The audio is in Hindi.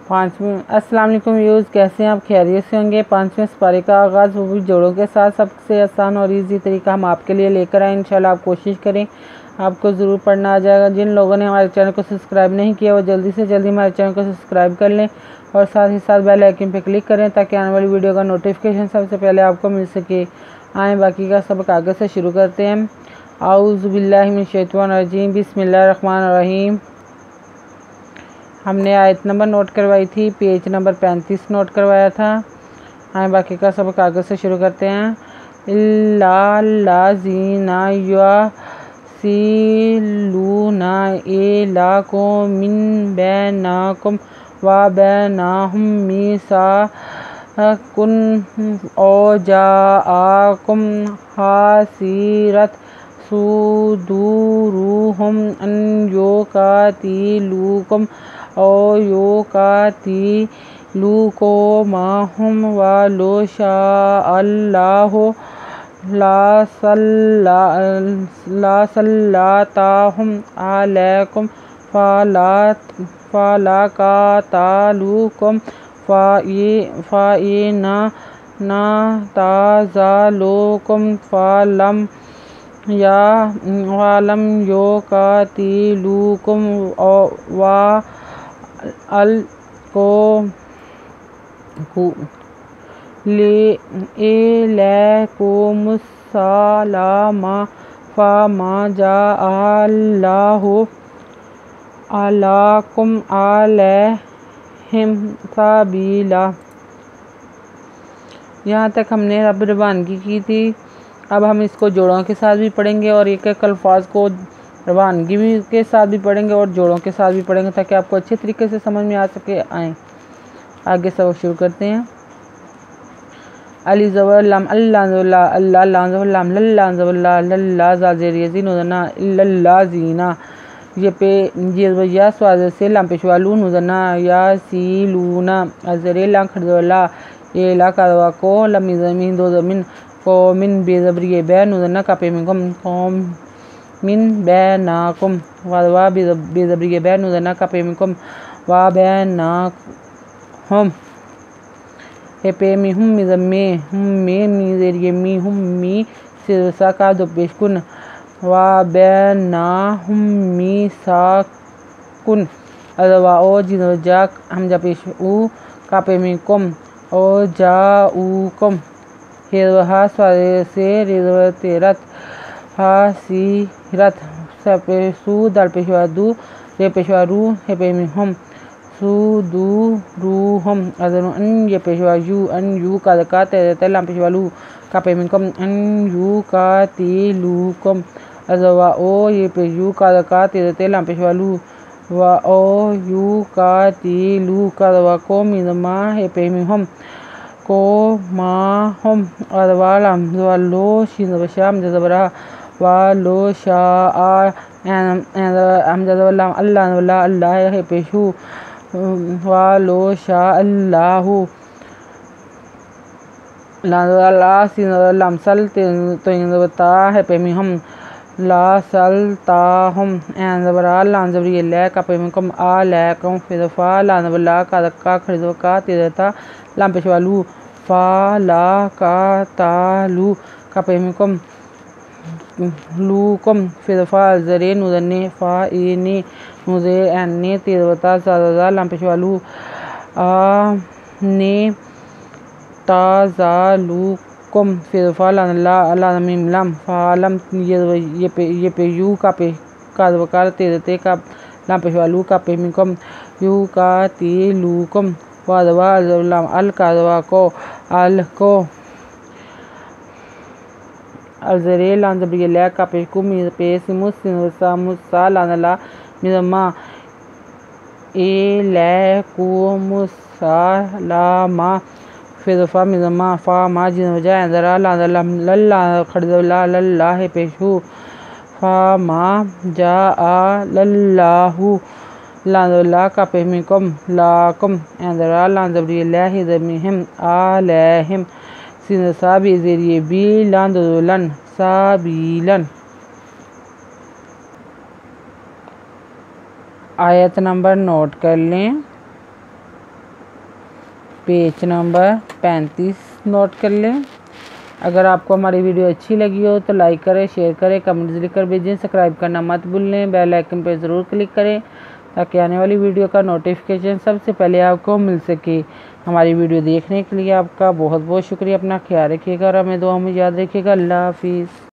अस्सलाम वालेकुम व्यूज़, कैसे हैं आप? खैरियत से होंगे। 5वें सिपारे का आगाज़ वो भी जोड़ों के साथ सबसे आसान और इजी तरीका हम आपके लिए लेकर आए। इंशाल्लाह आप कोशिश करें, आपको ज़रूर पढ़ना आ जाएगा। जिन लोगों ने हमारे चैनल को सब्सक्राइब नहीं किया वो जल्दी से जल्दी हमारे चैनल को सब्सक्राइब कर लें और साथ ही साथ बेल आइकन पर क्लिक करें ताकि आने वाली वीडियो का नोटिफिकेशन सबसे पहले आपको मिल सके। आए बाकी का सबक आगे से शुरू करते हैं। आऊज़ु बिल्लाहि मिनश शैतानिर रजीम, बिस्मिल्लाहिर रहमानिर रहीम। हमने आयत नंबर नोट करवाई थी, पेज नंबर 35 नोट करवाया था। आए बाकी का सबक आगे से शुरू करते हैं। इल्लाल्लाज़ीना युसीलूना इलाकुम मिन बैनाकुम व बैनाहुम मीसाकुन औ जाआकुम हासिरत सुदूरुहुम अन युकातिलूकुम औ युकातिलूकुमाहुम वलो शाअल्लाहु लसल्लताहुम अलैकुम फलाकातालूकुम फ़इन नताज़ालूकुम फलम युकातिलूकुम व इलैकुमुस्सलाम फमा जअलहु अलैकुम अलैहिम सबीला। यहाँ तक हमने अब रवानगी की थी। अब हम इसको जोड़ों के साथ भी पढ़ेंगे और एक एक अल्फाज को रवानगी भी के साथ भी पढ़ेंगे और जोड़ों के साथ भी पढ़ेंगे ताकि आपको अच्छे तरीके से समझ में आ सके। आए आगे सब शुरू करते हैं। अली ज़बर लम अल्लाह ज़ल्ला अल्लाह लाम ज़बर लम लल्ला ज़ल्ला लल्ला ज़ाज़ेरियज़ीन ज़ना इल्लाज़ीना ये पे ये या स्वाद से लम पेशवालू नुज़ना या सीलूना अज़रे ला खरज़ला ये ला कादवा को लम ज़मीन दो ज़मीन को मिन बेज़बरिए बैन नुज़ना का पे मिनकुम कौम मिन बैनाकुम वादवा बेज़बरिए बैन नुज़ना का पे मिनकुम वा बैनाकुम हे पे मी हम मिज़म्मे हम में मी ज़ेरिए मी हम मी सिरसा का दो पेशकुन वा बैना हम मी साकुन अदवा ओ जिनो जाक हम जा पेश उ का पे मिनकुम ओ जाऊकुम हेरहा स्वादे से रिज़वतेरत हासिरत सपेसु दल पेशवादू रे पेशवारू हे पे मिहम सुदूरुहुम अज़नु अन ये पेशवायू अन यू का तेरे लम पेशवालू का पे मिनकुम अन यू का तिलूकुम अज़वा ओ ये पेशू का तेरे लम पेशवालू व ओ यू का तिलू का दवा को मिज़मा हे पे मिहम को माहुम अदवा लम ज़वालो शिन बशाम जज़बरा वालो शाआ हम जज़वल्लाम अल्लाह अल्लाह हे पेशू वालो शाह अल्लाहु ला सिन लमसल तो बता है पे मी हम ला सलताहुम एंजबरा लांजबरी ले का पे मी कम आ लैकुम फिदफा लांजबला का दक्का खरीदो का तेरता लाम पेशवालू फा ला का तालू का पे मी कम लूकुम फिदफा जरे नुदने फा इनी मुझे एने तेरवता ज़्यादा लम पेशवालू आ ने ताज़ालूकुम फिदफा लानला अलामीम लम फ़ालम ये पे यू का पे का वकार तेरते का लम पेशवालू का पे मिकम यू का तिलूकुम वादवा लम अल कादवा को अल को अलजरे लांजबरी ले का पेशकुम पेश मुस्सा मुस्सा लानला मिज़म्मा इलैकुमुस्सलामा फिदफा मिज़म्मा फ़ा मा जिन वजा ज़रा लाज़लम लल्ला खरज़ला लल्ला हे पेशू फ़ा मा जा आ लल्लाहु लाज़ला का पे मिकम लाकुम ज़रा लाज़बरी ले ही ज़मीहिम अलैहिम सिन साबी ज़रिए बी लांदुलन साबीलन। आयत नंबर नोट कर लें। पेज नंबर 35 नोट कर लें। अगर आपको हमारी वीडियो अच्छी लगी हो तो लाइक करें, शेयर करें, कमेंट्स लिखकर भेजें। सब्सक्राइब करना मत भूलें, बेल आइकन पर ज़रूर क्लिक करें ताकि आने वाली वीडियो का नोटिफिकेशन सबसे पहले आपको मिल सके। हमारी वीडियो देखने के लिए आपका बहुत बहुत शुक्रिया। अपना ख्याल रखिएगा और हमें दुआ में याद रखिएगा। अल्लाह हाफिज़।